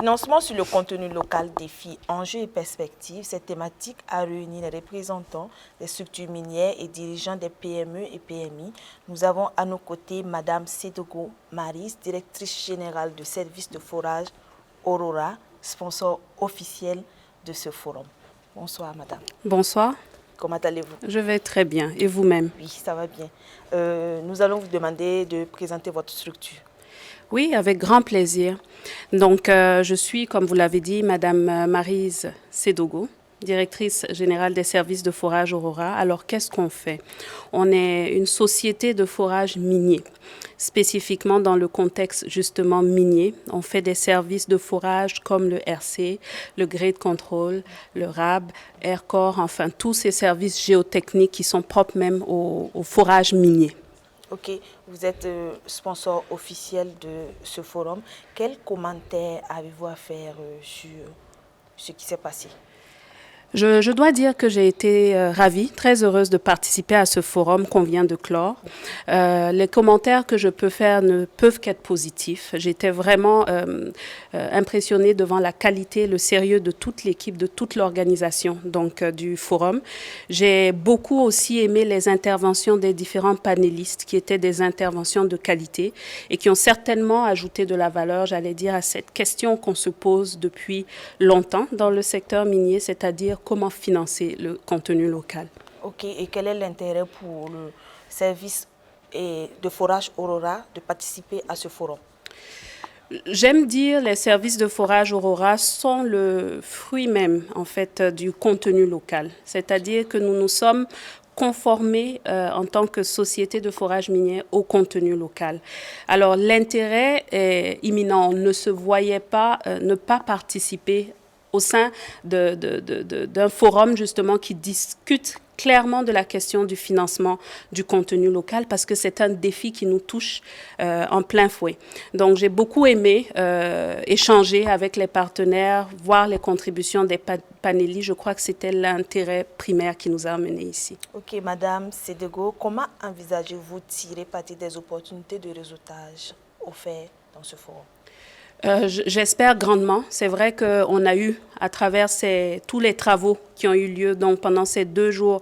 Financement sur le contenu local, défis, enjeux et perspectives. Cette thématique a réuni les représentants des structures minières et dirigeants des PME et PMI. Nous avons à nos côtés Madame Sedogo Maris, directrice générale de service de forage Aurora, sponsor officiel de ce forum. Bonsoir Madame. Bonsoir. Comment allez-vous? Je vais très bien. Et vous-même? Oui, ça va bien. Nous allons vous demander de présenter votre structure. Oui, avec grand plaisir. Donc, je suis, comme vous l'avez dit, Madame Maryse Sedogo, directrice générale des services de forage Aurora. Alors, qu'est-ce qu'on fait? On est une société de forage minier, spécifiquement dans le contexte justement minier. On fait des services de forage comme le RC, le Grade Control, le RAB, Aircore, enfin tous ces services géotechniques qui sont propres même au forage minier. Ok, vous êtes sponsor officiel de ce forum. Quels commentaires avez-vous à faire sur ce qui s'est passé? Je dois dire que j'ai été ravie, très heureuse de participer à ce forum qu'on vient de clore. Les commentaires que je peux faire ne peuvent qu'être positifs. J'étais vraiment impressionnée devant la qualité, le sérieux de toute l'équipe, de toute l'organisation donc du forum. J'ai beaucoup aussi aimé les interventions des différents panélistes qui étaient des interventions de qualité et qui ont certainement ajouté de la valeur, j'allais dire, à cette question qu'on se pose depuis longtemps dans le secteur minier, c'est-à-dire comment financer le contenu local. Ok, et quel est l'intérêt pour le service de forage Aurora de participer à ce forum? J'aime dire les services de forage Aurora sont le fruit même en fait du contenu local, c'est-à-dire que nous nous sommes conformés en tant que société de forage minier au contenu local. Alors l'intérêt est imminent, on ne se voyait pas ne pas participer au sein d'un forum justement qui discute clairement de la question du financement du contenu local parce que c'est un défi qui nous touche en plein fouet. Donc j'ai beaucoup aimé échanger avec les partenaires, voir les contributions des panélistes. Je crois que c'était l'intérêt primaire qui nous a amenés ici. Ok, Madame Sedogo, comment envisagez-vous tirer parti des opportunités de réseautage offertes dans ce forum? J'espère grandement. C'est vrai qu'on a eu, à travers tous les travaux qui ont eu lieu donc pendant ces 2 jours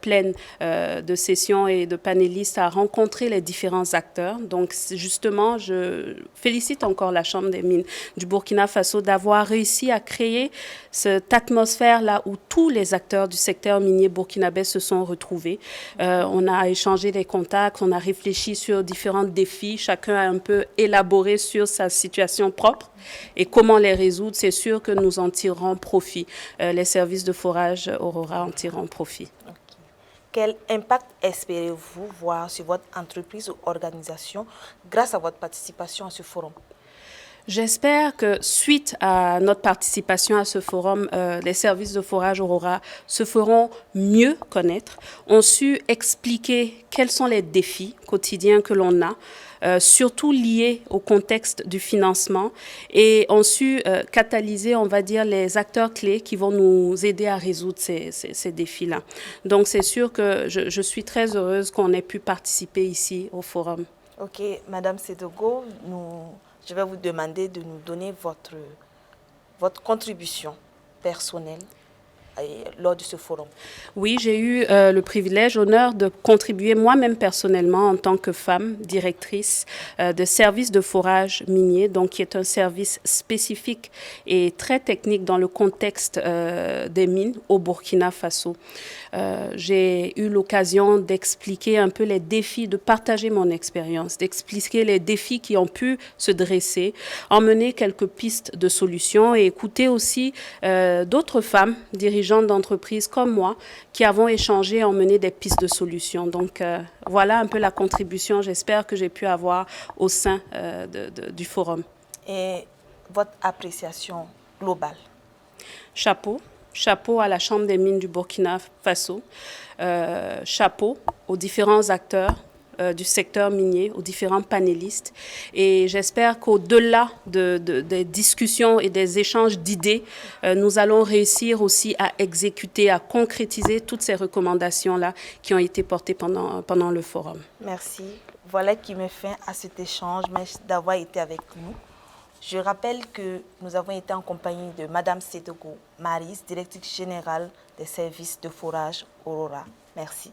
pleins de sessions et de panélistes, à rencontrer les différents acteurs. Donc justement, je félicite encore la Chambre des mines du Burkina Faso d'avoir réussi à créer cette atmosphère-là où tous les acteurs du secteur minier burkinabé se sont retrouvés. On a échangé des contacts, on a réfléchi sur différents défis. Chacun a un peu élaboré sur sa situation propre et comment les résoudre. C'est sûr que nous en tirerons profit. Les services de forage Aurora en tireront profit. Okay. Quel impact espérez-vous voir sur votre entreprise ou organisation grâce à votre participation à ce forum? J'espère que suite à notre participation à ce forum, les services de forage Aurora se feront mieux connaître, ont su expliquer quels sont les défis quotidiens que l'on a, surtout liés au contexte du financement, et ont su catalyser, on va dire, les acteurs clés qui vont nous aider à résoudre ces défis-là. Donc c'est sûr que je suis très heureuse qu'on ait pu participer ici au forum. Ok, Madame Sedogo, je vais vous demander de nous donner votre contribution personnelle lors de ce forum. Oui, j'ai eu le privilège, l'honneur de contribuer moi-même personnellement en tant que femme directrice de service de forage minier, donc qui est un service spécifique et très technique dans le contexte des mines au Burkina Faso. J'ai eu l'occasion d'expliquer un peu les défis, de partager mon expérience, d'expliquer les défis qui ont pu se dresser, emmener quelques pistes de solutions et écouter aussi d'autres femmes dirigeantes d'entreprises comme moi qui avons échangé et emmené des pistes de solutions. Donc voilà un peu la contribution, j'espère, que j'ai pu avoir au sein du forum. Et votre appréciation globale? Chapeau. Chapeau à la Chambre des mines du Burkina Faso. Chapeau aux différents acteurs du secteur minier, aux différents panélistes. Et j'espère qu'au-delà des discussions et des échanges d'idées, nous allons réussir aussi à exécuter, à concrétiser toutes ces recommandations-là qui ont été portées pendant le forum. Merci. Voilà qui met fin à cet échange. Merci d'avoir été avec nous. Je rappelle que nous avons été en compagnie de Madame Setogo Maris, directrice générale des services de forage Aurora. Merci.